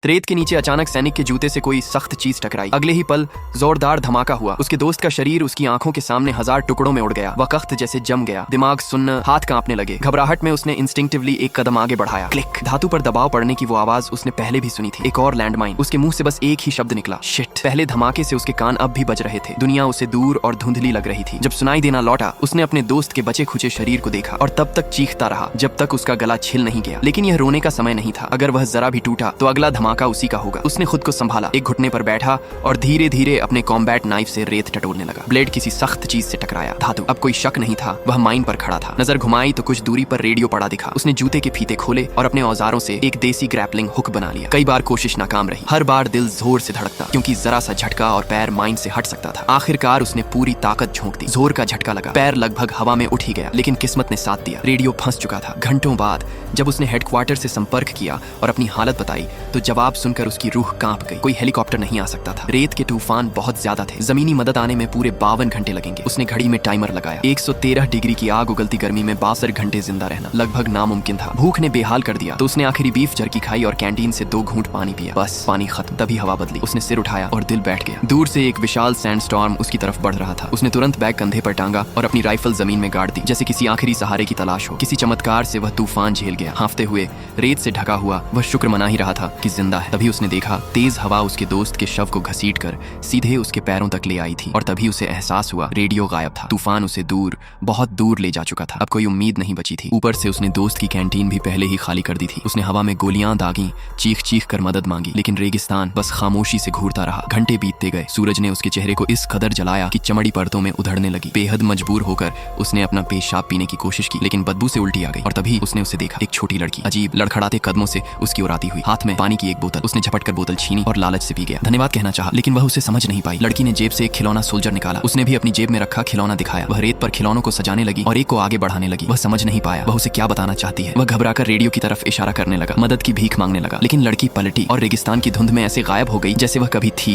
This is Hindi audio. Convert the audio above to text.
रेत के नीचे अचानक सैनिक के जूते से कोई सख्त चीज टकराई। अगले ही पल जोरदार धमाका हुआ। उसके दोस्त का शरीर उसकी आंखों के सामने 1000 टुकड़ों में उड़ गया। वह कख्त जैसे जम गया, दिमाग सुन्न, हाथ कांपने लगे। घबराहट में उसने इंस्टिंक्टिवली एक कदम आगे बढ़ाया। क्लिक। धातु पर दबाव पड़ने की वो आवाज उसने पहले भी सुनी थी। एक और लैंडमाइन। उसके मुंह से बस एक ही शब्द निकला, शिट। पहले धमाके से उसके कान अब भी बज रहे थे। दुनिया उसे दूर और धुंधली लग रही थी। जब सुनाई देना लौटा, उसने अपने दोस्त के बचे खुचे शरीर को देखा और तब तक चीखता रहा जब तक उसका गला छिल नहीं गया। लेकिन यह रोने का समय नहीं था। अगर वह जरा भी टूटा तो अगला धमाका उसी का होगा। उसने खुद को संभाला, एक घुटने पर बैठा और धीरे धीरे अपने कॉम्बैट नाइफ से रेत टटोलने लगा। ब्लेड किसी सख्त चीज से टकराया। धातु। अब कोई शक नहीं था, वह माइन पर खड़ा था। नजर घुमाई तो कुछ दूरी पर रेडियो पड़ा दिखा। उसने जूते के फीते खोले और अपने औजारों से एक देसी ग्रैपलिंग हुक बना लिया। कई बार कोशिश नाकाम रही। हर बार दिल जोर से धड़कता क्योंकि जरा सा झटका और पैर माइन से हट सकता था। आखिरकार उसने पूरी ताकत झोंक दी। जोर का झटका लगा, पैर लगभग हवा में उठ ही गया, लेकिन किस्मत ने साथ दिया। रेडियो फंस चुका था। घंटों बाद जब उसने हेडक्वार्टर से संपर्क किया और अपनी हालत बताई तो जवाब सुनकर उसकी रूह कांप गई। कोई हेलीकॉप्टर नहीं आ सकता था। रेत के तूफान बहुत ज्यादा थे। जमीनी मदद आने में पूरे 52 घंटे लगेंगे। उसने घड़ी में टाइमर लगाया। 113 डिग्री की आग उगलती गर्मी में 62 घंटे जिंदा रहना लगभग नामुमकिन था। भूख ने बेहाल कर दिया तो उसने आखिरी बीफ जर्की खाई और कैंटीन से 2 घूंट पानी पिया। बस पानी खत्म। तभी हवा बदली। उसने सिर उठाया और दिल बैठ गया। दूर से एक विशाल सैंडस्टॉर्म उसकी तरफ बढ़ रहा था। उसने तुरंत बैग कंधे पर टांगा और अपनी राइफल जमीन में गाड़ दी, जैसे किसी आखिरी सहारे की तलाश हो। किसी चमत्कार से वह तूफान झेल गया। हांफते हुए रेत से ढका हुआ वह शुक्र मना ही रहा था कि जिंदा है। तभी उसने देखा तेज हवा उसके दोस्त के शव को घसीटकर सीधे उसके पैरों तक ले आई थी और तभी उसे एहसास हुआ रेडियो गायब था। तूफान उसे दूर, बहुत दूर ले जा चुका था। अब कोई उम्मीद नहीं बची थी। ऊपर से उसने दोस्त की कैंटीन भी पहले ही खाली कर दी थी। उसने हवा में गोलियां दागी, चीख चीख कर मदद मांगी, लेकिन रेगिस्तान बस खामोशी से घूरता रहा। घंटे बीतते गए। सूरज ने उसके चेहरे को इस कदर जलाया कि चमड़ी परतों में उधड़ने लगी। बेहद मजबूर होकर उसने अपना पेशाब पीने की कोशिश की, लेकिन बदबू से उल्टी आ गई। और तभी उसने उसे देखा, एक छोटी लड़की अजीब लड़खड़ाते कदमों से उसकी ओर आती हुई, हाथ में पानी की एक बोतल। उसने झपट कर बोतल छीनी और लालच से पी गया। धन्यवाद कहना चाहा, लेकिन वह उसे समझ नहीं पाई। लड़की ने जेब से एक खिलौना सोल्जर निकाला। उसने भी अपनी जेब में रखा खिलौना दिखाया। वह रेत पर खिलौनों को सजाने लगी और एक को आगे बढ़ाने लगी। वह समझ नहीं पाया वह उसे क्या बताना चाहती है। वह घबराकर रेडियो की तरफ इशारा करने लगा, मदद की भीख मांगने लगा, लेकिन लड़की पलटी और रेगिस्तान की धुंध में ऐसे गायब हो गई जैसे वह कभी थी